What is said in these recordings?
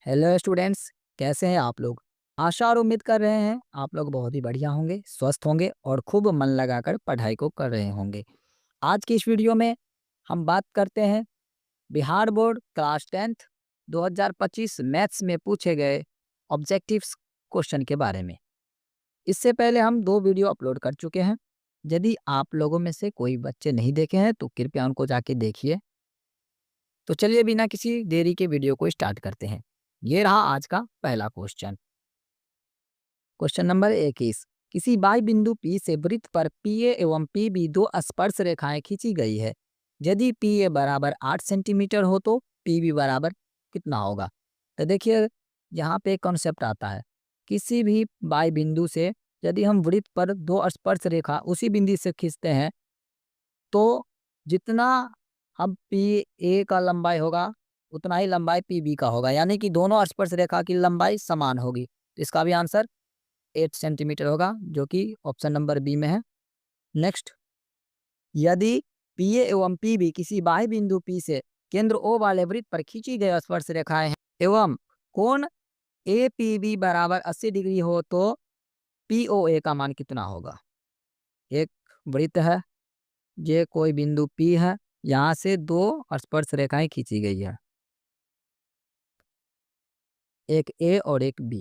Hello students, कैसे हैं आप लोग। आशा और उम्मीद कर रहे हैं आप लोग बहुत ही बढ़िया होंगे, स्वस्थ होंगे और खूब मन लगाकर पढ़ाई को कर रहे होंगे। आज की इस वीडियो में हम बात करते हैं Bihar board class 10th 2025 maths में पूछे गए ऑब्जेक्टिव्स क्वेश्चन के बारे में। इससे पहले हम 2 वीडियो अपलोड कर चुके हैं। यदि आप लोगों में से कोई बच्चे नहीं देखे हैं तो कृपया उनको जाके देखिए। तो चलिए बिना किसी देरी के वीडियो को स्टार्ट करते हैं। ये रहा आज का पहला क्वेश्चन। Question number 21। किसी बाई बिंदु P से वृत्त पर PA एवं PB दो स्पर्श रेखाएं खींची गई है। यदि PA बराबर 8 सेंटीमीटर हो तो PB बराबर कितना होगा। तो देखिए यहाँ पे कॉन्सेप्ट आता है, किसी भी बाई बिंदु से यदि हम वृत्त पर दो स्पर्श रेखा उसी बिंदु से खींचते हैं तो जितना हम PA का लंबाई होगा उतना ही लंबाई PB का होगा, यानी कि दोनों स्पर्श रेखा की लंबाई समान होगी। तो इसका भी आंसर 8 सेंटीमीटर होगा, जो कि ऑप्शन नंबर बी में है। नेक्स्ट, यदि PA एवं PB किसी बाह्य बिंदु P से केंद्र O वाले वृत्त पर खींची गई स्पर्श रेखाएं हैं एवं कोण APB बराबर 80 डिग्री हो तो POA का मान कितना होगा। एक वृत्त है, ये कोई बिंदु P है, यहाँ से दो स्पर्श रेखाएं खींची गई है, एक A और एक B,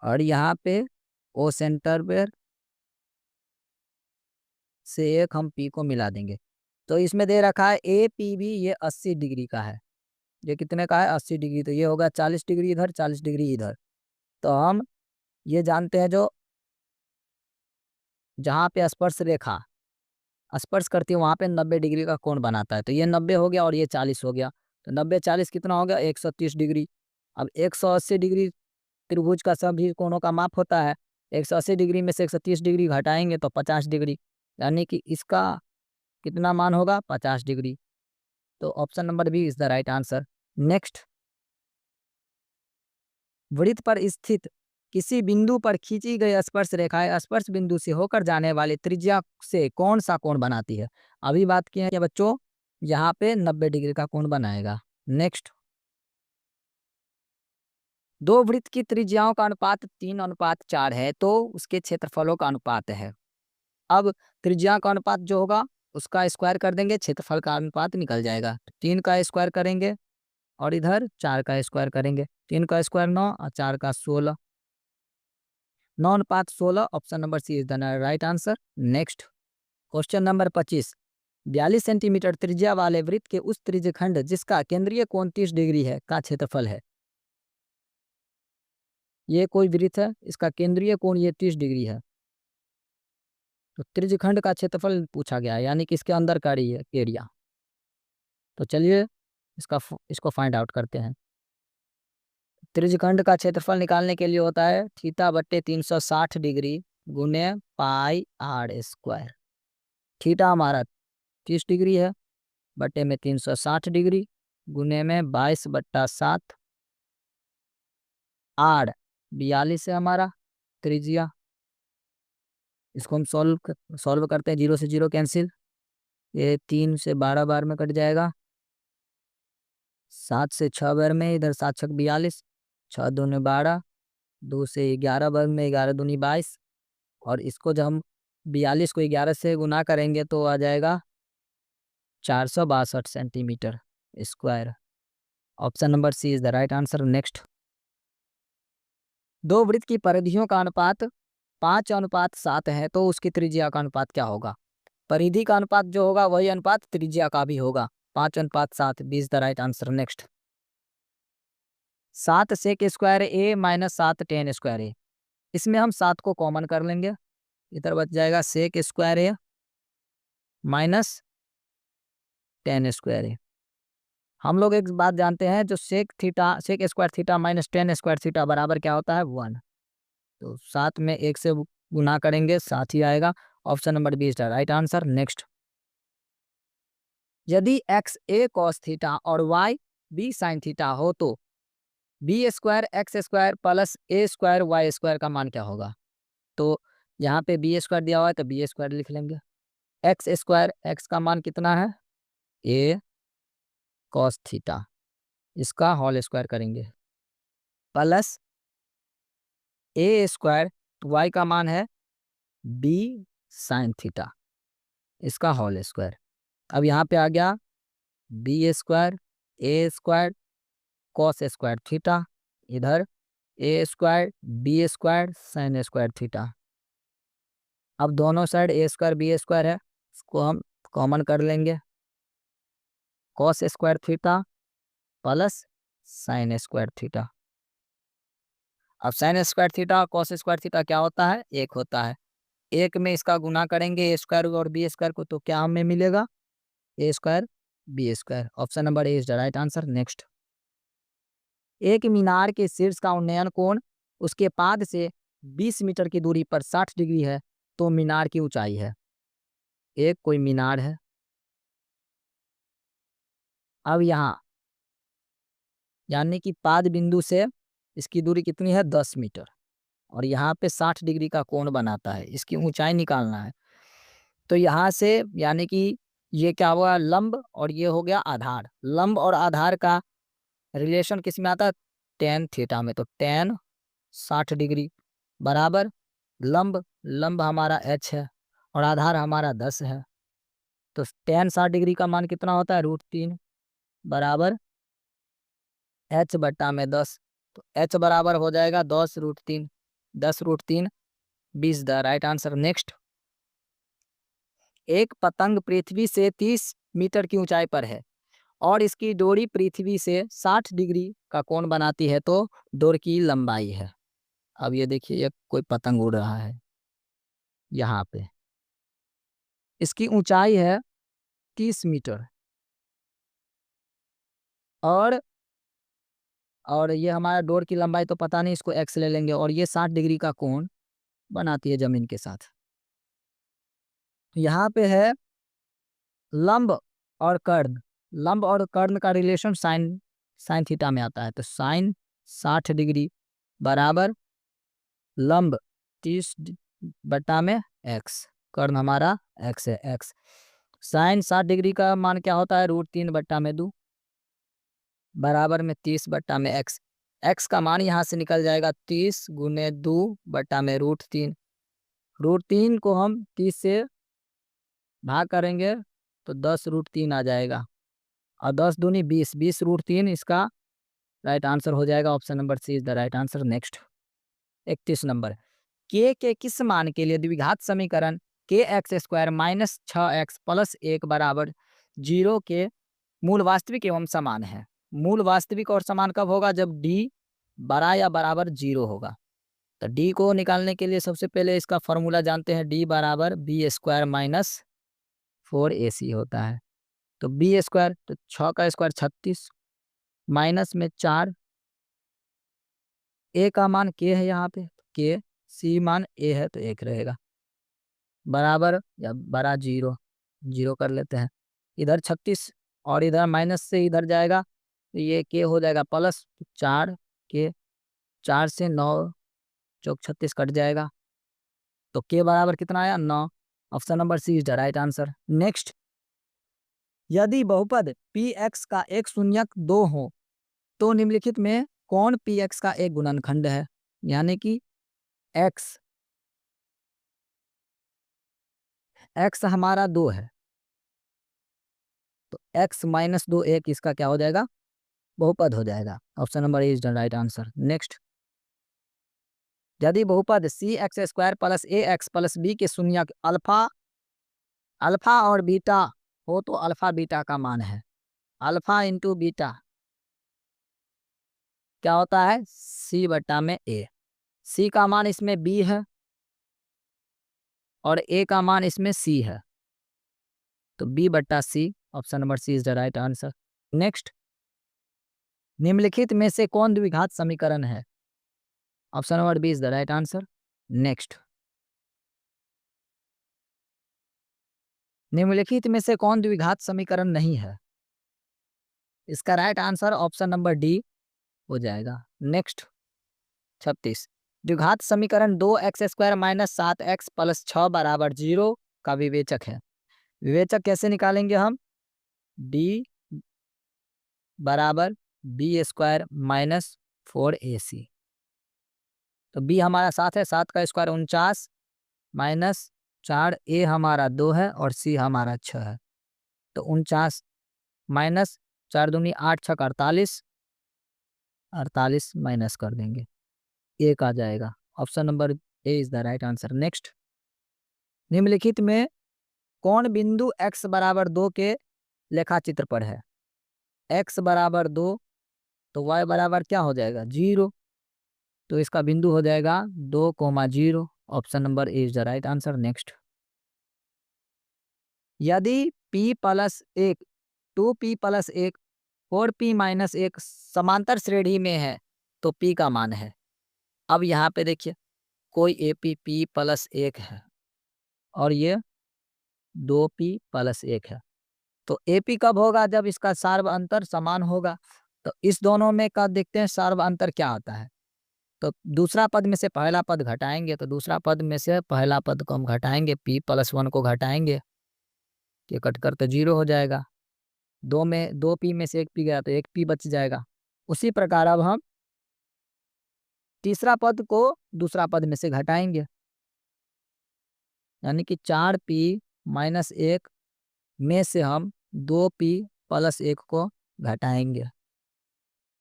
और यहाँ पे O सेंटर पर से एक हम P को मिला देंगे। तो इसमें दे रखा है APB, ये 80 डिग्री का है। ये कितने का है? 80 डिग्री। तो ये होगा 40 डिग्री इधर, 40 डिग्री इधर। तो हम ये जानते हैं, जो जहाँ पे स्पर्श रेखा स्पर्श करती है वहाँ पे 90 डिग्री का कोण बनाता है। तो ये 90 हो गया और ये 40 हो गया। तो 90 40 कितना हो गया? 130 डिग्री। अब 180 डिग्री त्रिभुज का सभी कोणों का माप होता है। 180 डिग्री में से 130 डिग्री घटाएंगे तो 50 डिग्री, यानी कि इसका कितना मान होगा? 50 डिग्री। तो option number B is the right answer. Next, वृत्त पर स्थित किसी बिंदु पर खींची गई स्पर्श रेखाएं स्पर्श बिंदु से होकर जाने वाले त्रिज्या से कौन सा कोण बनाती है। अभी बात की है कि बच्चों यहाँ पे 90 डिग्री का कोण बनाएगा। नेक्स्ट, दो वृत्त की त्रिज्याओं का अनुपात 3:4 है तो उसके क्षेत्रफलों का अनुपात है। अब त्रिज्या का अनुपात जो होगा उसका स्क्वायर कर देंगे, क्षेत्रफल का अनुपात निकल जाएगा। 3 का स्क्वायर करेंगे और इधर 4 का स्क्वायर करेंगे। 3 का स्क्वायर 9 और 4 का 16, 9:16। Option number C is the right answer. Next, question number 25। 42 centimetre त्रिज्या वाले वृत्त के उस त्रिज्यखंड जिसका केंद्रीय कोण 30 डिग्री है का क्षेत्रफल है। ये कोई वृत्त है, इसका केंद्रीय कोण ये 30 डिग्री है, तो त्रिज्यखंड का क्षेत्रफल पूछा गया है, यानी कि इसके अंदर का एरिया। तो चलिए इसको फाइंड आउट करते हैं। त्रिज्यखंड का क्षेत्रफल निकालने के लिए होता है θ/360 डिग्री गुने पाई आर स्क्वायर। थीटा हमारा 30 डिग्री है, बटे में 360 डिग्री, गुने में 22/7, आर 42 है हमारा त्रिज्या। इसको हम सॉल्व करते हैं, 0 से 0 कैंसिल, ये 3 से 12 बार में कट जाएगा, 7 से 6 बार में, इधर 7 छक 42, 6 दूनी 12, 2 से 11 बार में, 11 दूनी 22, और इसको जब हम 42 को 11 से गुना करेंगे तो आ जाएगा 462 centimetre square. Option number C is the right answer. Next, दो वृत्त की परिधियों का अनुपात 5:7 है तो उसकी त्रिज्या का अनुपात क्या होगा। परिधि का अनुपात जो होगा वही अनुपात त्रिज्या का भी होगा, 5:7 B is the right answer. Next, 7 sec square A minus 7 tan square A, इसमें हम 7 को कॉमन कर लेंगे, इधर बच जाएगा sec square A minus 10 square A. हम लोग एक बात जानते हैं, जो sec square theta minus 10 square theta बराबर क्या होता है? 1। तो 7 में 1 से गुना करेंगे 7 ही आएगा। Option number B is the right answer. Next, यदि x a cos थीटा और y b sin थीटा हो तो B square X square plus A square Y square का मान क्या होगा। तो यहाँ पे बी स्क्वायर दिया हुआ है तो बी स्क्वायर लिख लेंगे। एक्स स्क्वायर, एक्स का मान कितना है? ए कॉस थीटा, इसका होल स्क्वायर करेंगे प्लस ए स्क्वायर, वाई का मान है बी साइन थीटा, इसका होल स्क्वायर। अब यहाँ पे आ गया B square A square cos square theta, इधर A square B square sine square theta. अब दोनों side A square B square है, इसको हम कॉमन कर लेंगे, cos square theta plus sine square theta. अब sine square theta cos square theta क्या होता है? एक होता है। एक में इसका गुना करेंगे ए स्क्वायर और बी स्क्वायर को, तो क्या हमें मिलेगा? A square B square. Option number A is the right answer. Next, एक मीनार के शीर्ष का उन्नयन कोण उसके पाद से 20 मीटर की दूरी पर 60 डिग्री है, तो मीनार की ऊंचाई है। एक कोई मीनार है, अब यहाँ यानी कि पाद बिंदु से इसकी दूरी कितनी है? 10 मीटर, और यहाँ पे 60 डिग्री का कोण बनाता है, इसकी ऊंचाई निकालना है। तो यहाँ से यानी कि ये क्या हुआ? लंब, और ये हो गया आधार। लंब और आधार का रिलेशन किस में आता है? टेन थीटा में। तो टेन 60 डिग्री बराबर लंब, लंब हमारा एच है और आधार हमारा 10 है, तो टेन 60 डिग्री का मान कितना होता है? √3 बराबर एच बट्टा में 10। तो एच बराबर हो जाएगा 10√3, 10√3 20 द राइट आंसर। नेक्स्ट, एक पतंग पृथ्वी से 30 मीटर की ऊंचाई पर है और इसकी डोरी पृथ्वी से 60 डिग्री का कोण बनाती है, तो डोर की लंबाई है। अब ये देखिए, ये कोई पतंग उड़ रहा है यहाँ पे, इसकी ऊंचाई है 30 मीटर, और ये हमारा डोर की लंबाई तो पता नहीं, इसको एक्स ले लेंगे, और ये 60 डिग्री का कोण बनाती है जमीन के साथ। यहाँ पे है लंब और कर्ण, लंब और कर्ण का रिलेशन साइन साइन थीटा में आता है, तो साइन 60 डिग्री बराबर लंब 30 बट्टा में एक्स, कर्ण हमारा एक्स है, एक्स। साइन 60 डिग्री का मान क्या होता है? √3 बट्टा में 2 बराबर में 30 बट्टा में एक्स। एक्स का मान यहाँ से निकल जाएगा 30 गुने 2 बट्टा में √3। √3 को हम 30 से भाग करेंगे तो 10√3 आ जाएगा, और 10 दूनी 20, 20√3 इसका राइट आंसर हो जाएगा। Option number C is the right answer. Next, 31 number, के किस मान के लिए द्विघात समीकरण के x square minus 6x plus 1 बराबर 0 के मूल वास्तविक एवं समान है? मूल वास्तविक और समान कब होगा? जब डी बड़ा या बराबर 0 होगा। तो डी को निकालने के लिए सबसे पहले इसका फॉर्मूला जानते हैं, डी बराबर बी स्क्वायर माइनस 4ac होता है। तो बी स्क्वायर, तो 6 का स्क्वायर 36 माइनस में 4, ए का मान के है यहाँ पे, के, सी मान ए है तो 1 रहेगा, बराबर या बड़ा 0, 0 कर लेते हैं। इधर 36 और इधर माइनस से इधर जाएगा, तो ये के हो जाएगा प्लस 4 के, 4 से 9 चौक 36 कट जाएगा, तो के बराबर कितना आया? 9। Option number C is the right answer. Next, यदि बहुपद पी एक्स का एक शून्यक 2 हो तो निम्नलिखित में कौन पी एक्स का एक गुणनखंड है? यानी कि एक्स एक्स हमारा 2 है, तो x माइनस 2 एक इसका क्या हो जाएगा? बहुपद हो जाएगा। Option number A is the right answer. Next, यदि बहुपद सी एक्स स्क्वायर प्लस ए एक्स प्लस बी के शून्यक अल्फा अल्फा और बीटा हो तो अल्फा बीटा का मान है, अल्फा इंटू बीटा क्या होता है? सी बट्टा में ए। सी का मान इसमें बी है और ए का मान इसमें सी है, तो बी बट्टा C. Option number C is the right answer. Next, निम्नलिखित में से कौन द्विघात समीकरण है? Option number B is the right answer. Next, निम्नलिखित में से कौन द्विघात समीकरण नहीं है? इसका right answer option number D हो जाएगा। नेक्स्ट, 36, द्विघात समीकरण 2x square minus 7x plus 6 बराबर 0 का विवेचक है। विवेचक कैसे निकालेंगे हम? डी बराबर बी स्क्वायर माइनस 4ac, तो बी हमारा 7 है, 7 का स्क्वायर 49 माइनस 4, ए हमारा 2 है और सी हमारा 6 है। तो 49 माइनस 4 दूनी 8 छक 48, 48 माइनस कर देंगे, एक आ जाएगा। Option number A is the right answer. Next, निम्नलिखित में कौन बिंदु x बराबर 2 के लेखाचित्र पर है? x बराबर 2 तो y बराबर क्या हो जाएगा? 0। तो इसका बिंदु हो जाएगा 2,0। Option number A is the right answer. Next, यदि p plus 1, 2p plus 1, 4p minus 1 समांतर श्रेणी में है तो p का मान है। अब यहाँ पे देखिए, कोई AP p प्लस 1 है और ये 2p प्लस 1 है। तो AP कब होगा? जब इसका सार्व अंतर समान होगा। तो इस दोनों में का देखते हैं सार्व अंतर क्या आता है। तो दूसरा पद में से पहला पद घटाएंगे, तो दूसरा पद में से पहला पद को हम घटाएंगे, p प्लस 1 को घटाएंगे, ये कट कर तो 0 हो जाएगा। 2p में से 1p गया तो 1p बच जाएगा। उसी प्रकार अब हम तीसरा पद को दूसरा पद में से घटाएंगे, यानी कि 4p माइनस 1 में से हम 2p प्लस 1 को घटाएंगे,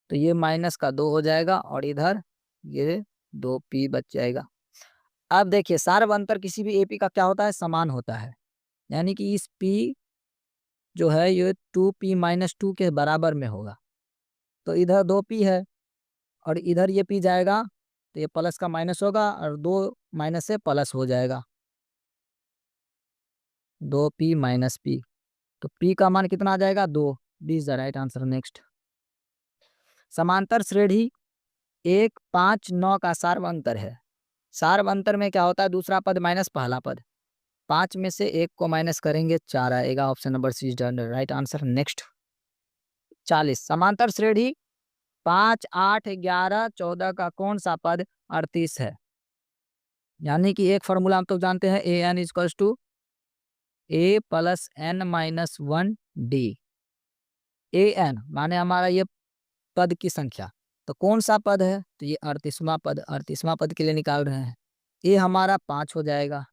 तो ये माइनस का 2 हो जाएगा और इधर ये 2p बच जाएगा। अब देखिए, सार्व अंतर किसी भी AP का क्या होता है? समान होता है, यानी कि इस p जो है ये 2p माइनस 2 के बराबर में होगा। तो इधर 2p है और इधर ये p जाएगा, तो ये प्लस का माइनस होगा और 2 माइनस से प्लस हो जाएगा, 2p माइनस p। तो p का मान कितना आ जाएगा? 2। This is the right answer. Next, समांतर श्रेणी 1, 5, 9 का सार्व अंतर है। सार्व अंतर में क्या होता है? दूसरा पद माइनस पहला पद, 5 में से 1 को माइनस करेंगे, 4 आएगा। Option number C is the right answer. Next, 40, समांतर श्रेणी 5, 8, 11, 14 का कौन सा पद 38 है? यानी कि एक फॉर्मूला हम तो जानते हैं, A N equals to A plus N minus 1 D. A N माने हमारा ये पद की संख्या, तो कौन सा पद है? तो ये 38वां पद, 38वां पद के लिए निकाल रहे हैं। ए हमारा 5 हो जाएगा,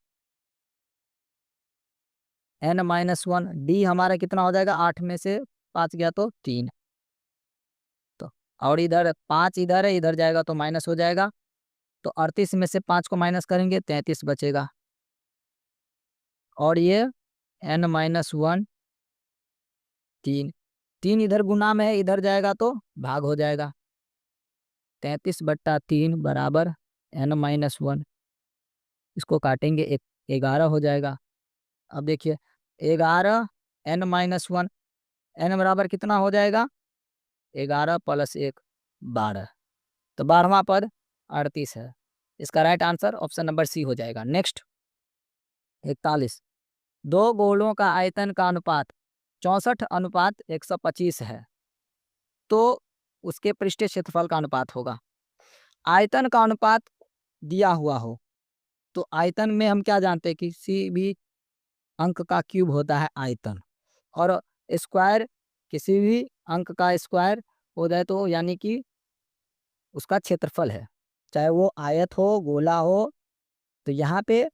एन माइनस 1, डी हमारा कितना हो जाएगा? 8 में से 5 गया तो 3। तो और इधर 5 इधर है, इधर जाएगा तो माइनस हो जाएगा। तो 38 में से 5 को माइनस करेंगे, 33 बचेगा। और ये एन माइनस 1 3, 3 इधर गुना में है, इधर जाएगा तो भाग हो जाएगा। 33/3 बराबर एन माइनस 1, इसको काटेंगे, 11 हो जाएगा। अब देखिए, 11 एन माइनस 1, एन बराबर कितना हो जाएगा? 11 प्लस 1 12। तो 12वां पद 38 है। इसका right answer option number C हो जाएगा। नेक्स्ट, 41, दो गोलों का आयतन का अनुपात 64:125 है, तो उसके पृष्ठीय क्षेत्रफल का अनुपात होगा। आयतन का अनुपात दिया हुआ हो तो आयतन में हम क्या जानते हैं? किसी भी अंक का क्यूब होता है आयतन, और स्क्वायर किसी भी अंक का स्क्वायर हो जाए तो यानी कि उसका क्षेत्रफल है, चाहे वो आयत हो गोला हो। तो यहाँ पे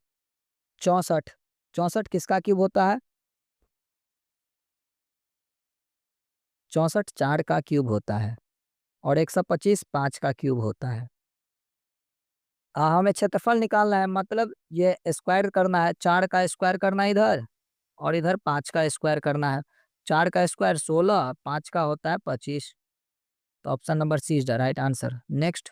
64, 64 किसका क्यूब होता है? 64 4 का क्यूब होता है और 125 5 का क्यूब होता है। हमें क्षेत्रफल निकालना है, मतलब ये स्क्वायर करना है, 4 का स्क्वायर करना है इधर और इधर 5 का स्क्वायर करना है। 4 का स्क्वायर 16, 5 का होता है 25। तो option number C is the right answer. Next,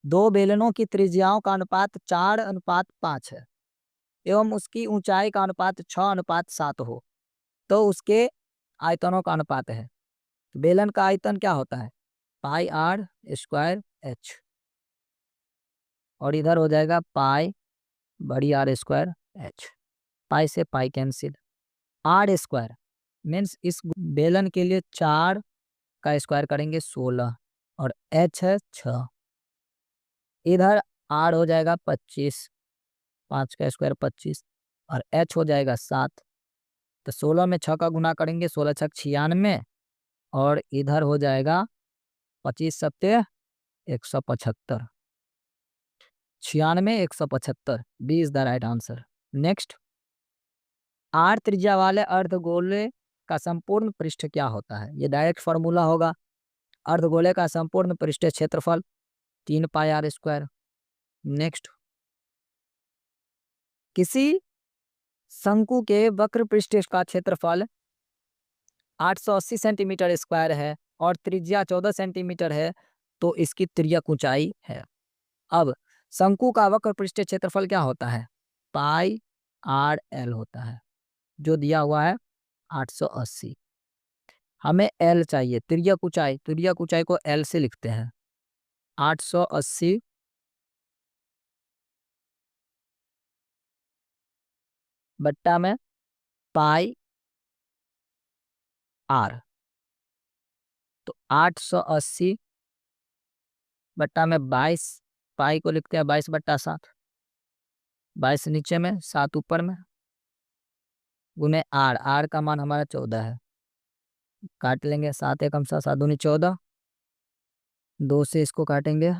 दो बेलनों की त्रिज्याओं का अनुपात 4:5 है एवं उसकी ऊंचाई का अनुपात 6:7 हो, तो उसके आयतनों का अनुपात है। बेलन का आयतन क्या होता है? पाई आर स्क्वायर एच, और इधर हो जाएगा पाई बड़ी आर स्क्वायर एच। पाई से pi cancel, R square means इस बेलन के लिए 4 का स्क्वायर करेंगे 16 और एच है 6। इधर आर हो जाएगा 25, 5 का स्क्वायर 25 और एच हो जाएगा 7। तो 16 में 6 का गुना करेंगे, 16 छक 96 और इधर हो जाएगा 25 सत्ते 175। 96 175 B is the right answer. Next, R त्रिज्या वाले अर्धगोले का संपूर्ण पृष्ठ क्या होता है? ये डायरेक्ट फॉर्मूला होगा। अर्धगोले का संपूर्ण पृष्ठीय क्षेत्रफल 3 पाई आर स्क्वायर। नेक्स्ट, किसी शंकु के वक्र पृष्ठ का क्षेत्रफल 880 सेंटीमीटर स्क्वायर है और त्रिज्या 14 सेंटीमीटर है, तो इसकी तिर्यक ऊंचाई है। अब शंकु का वक्र पृष्ठीय क्षेत्रफल क्या होता है? पाई आर एल होता है, जो दिया हुआ है 880। हमें एल चाहिए, तिर्यक ऊंचाई। तिर्यक ऊंचाई को एल से लिखते हैं, 880 बट्टा में पाई आर, तो 880 बट्टा में 22, पाई को लिखते हैं 22/7, 22 नीचे में 7 ऊपर में, गुने आर। आर का मान हमारा 14 है, काट लेंगे। 7 एकम 7, 7 दूनी 14, 2 से इसको काटेंगे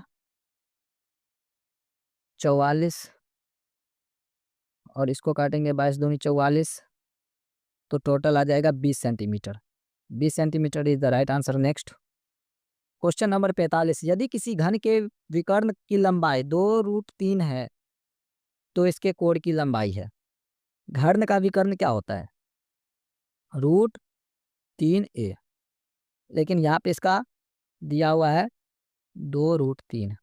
44, और इसको काटेंगे 22 दूनी 44, तो टोटल आ जाएगा 20 centimetre. 20 centimetre is the right answer. Next, question number 45, यदि किसी घन के विकर्ण की लंबाई 2√3 है तो इसके कोण की लंबाई है। घन का विकर्ण क्या होता है? √3a, लेकिन यहाँ पे इसका दिया हुआ है 2√3।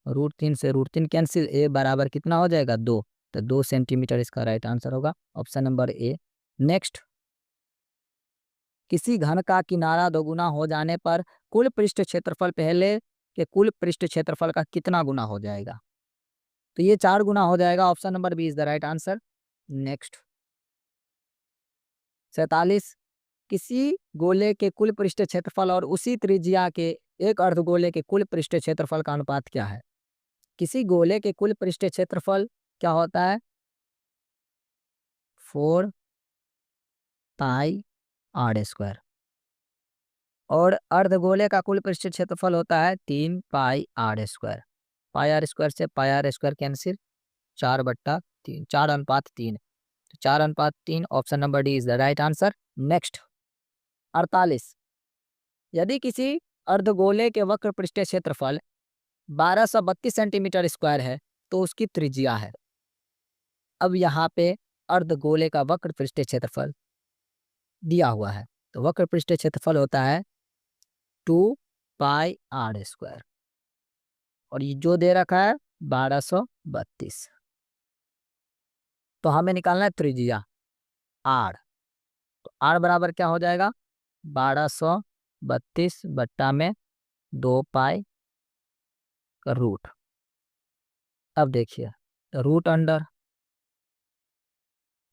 √3 से √3 कैंसिल, a बराबर कितना हो जाएगा? 2, तो 2 सेंटीमीटर इसका राइट आंसर होगा, ऑप्शन नंबर ए। नेक्स्ट, किसी घन का किनारा दोगुना हो जाने पर कुल पृष्ठ क्षेत्रफल पहले के कुल पृष्ठ क्षेत्रफल का कितना गुना हो जाएगा? तो ये 4 गुना हो जाएगा, option number B is the right answer. Next, 47, किसी गोले के कुल पृष्ठ क्षेत्रफल और उसी त्रिज्या के एक अर्धगोले के कुल पृष्ठ क्षेत्रफल का अनुपात क्या है? किसी गोले के कुल पृष्ठ क्षेत्रफल क्या होता है? 4 पाई आर स्क्वायर, और अर्धगोले का कुल पृष्ठ क्षेत्रफल होता है 3 pi R square. Pi R square से पाई आर स्क्वायर कैंसिल, 4/3, 4:3, तो 4:3, option number D is the right answer. Next, 48, यदि किसी अर्धगोले के वक्र पृष्ठीय क्षेत्रफल 1232 सेंटीमीटर स्क्वायर है तो उसकी त्रिज्या है। अब यहाँ पे अर्धगोले का वक्र पृष्ठीय क्षेत्रफल दिया हुआ है, तो वक्र पृष्ठीय क्षेत्रफल होता है 2 पाई आर स्क्वायर, और ये जो दे रखा है 1232, तो हमें निकालना है त्रिज्या आर। तो आर बराबर क्या हो जाएगा? 1232 बट्टा में 2 पाई का रूट। अब देखिए, तो रूट अंडर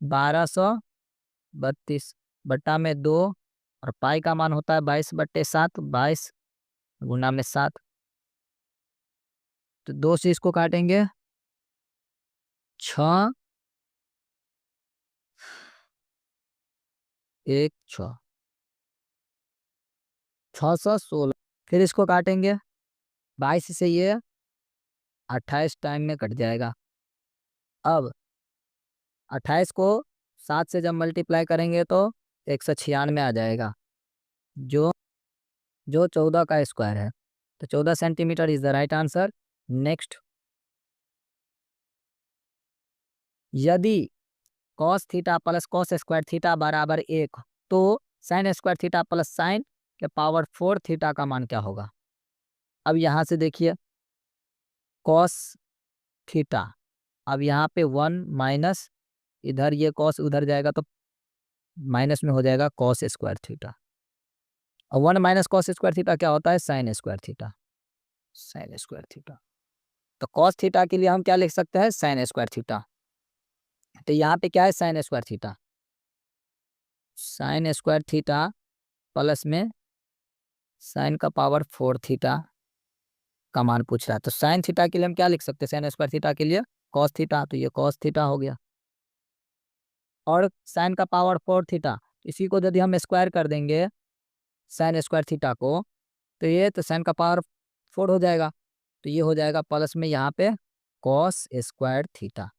1232 बट्टा में 2, और पाई का मान होता है 22/7, 22 गुना में 7, तो 2 से इसको काटेंगे 6, 1 6, 616, फिर इसको काटेंगे 22 से, ये 28 टाइम में कट जाएगा। अब 28 को 7 से जब मल्टीप्लाई करेंगे तो 196 आ जाएगा, जो जो 14 का स्क्वायर है, तो 14 centimetre is the right answer. Next, यदि cos theta plus cos square theta बराबर 1, तो sine square theta plus sine के पावर 4 थीटा का मान क्या होगा? अब यहाँ से देखिए, कॉस थीटा, अब यहाँ पे 1 माइनस, इधर ये कॉस उधर जाएगा तो माइनस में हो जाएगा कॉस स्क्वायर थीटा, और 1 माइनस कॉस स्क्वायर थीटा क्या होता है? Sign square theta. Sign square theta, तो कॉस थीटा के लिए हम क्या लिख सकते हैं? Sign square theta. तो यहाँ पे क्या है? Sign square theta. Sign square theta plus में साइन का पावर 4 थीटा का मान पूछ रहा है, तो साइन थीटा के लिए हम क्या लिख सकते हैं? साइन स्क्वायर थीटा के लिए कॉस थीटा, तो ये कॉस थीटा हो गया, और साइन का पावर 4 थीटा, इसी को यदि हम स्क्वायर कर देंगे साइन स्क्वायर थीटा को, तो ये तो साइन का पावर 4 हो जाएगा, तो ये हो जाएगा प्लस में यहाँ पे कॉस स्क्वायर थीटा।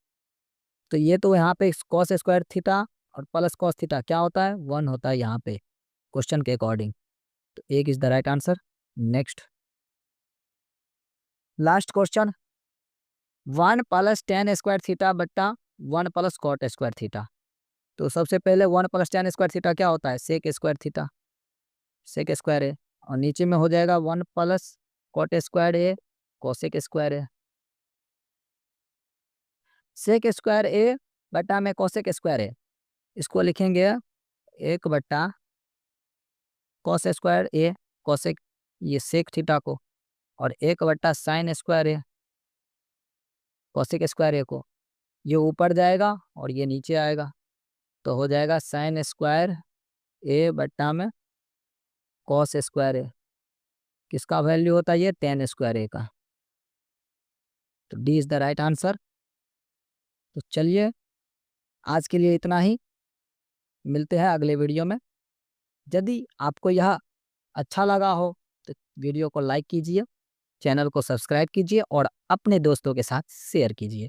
तो ये तो यहाँ पे कॉस स्क्वायर थीटा और प्लस कॉस थीटा क्या होता है, 1 होता है यहाँ पे क्वेश्चन के अकॉर्डिंग। तो एक is the right answer. Next last question, 1 plus ten square theta बट्टा 1 प्लस कॉट स्क्वायर थीटा। तो सबसे पहले 1 प्लस टेन स्क्वायर थीटा क्या होता है, sec square theta, sec square है। और नीचे में हो जाएगा 1 plus cot square A cosec square है। सेक स्क्वायर ए बटा में कोसेक स्क्वायर है, इसको लिखेंगे 1 बट्टा कॉस स्क्वायर ए कोसेक, ये सेक थीटा को, और 1 बट्टा sine square A cosec square ए को। ये ऊपर जाएगा और ये नीचे आएगा, तो हो जाएगा साइन स्क्वायर ए बट्टा में कॉस स्क्वायर ए, किसका वैल्यू होता है ये, टेन स्क्वायर ए का। तो D is the right answer. तो चलिए आज के लिए इतना ही, मिलते हैं अगले वीडियो में। यदि आपको यह अच्छा लगा हो तो वीडियो को लाइक कीजिए, चैनल को सब्सक्राइब कीजिए और अपने दोस्तों के साथ शेयर कीजिए।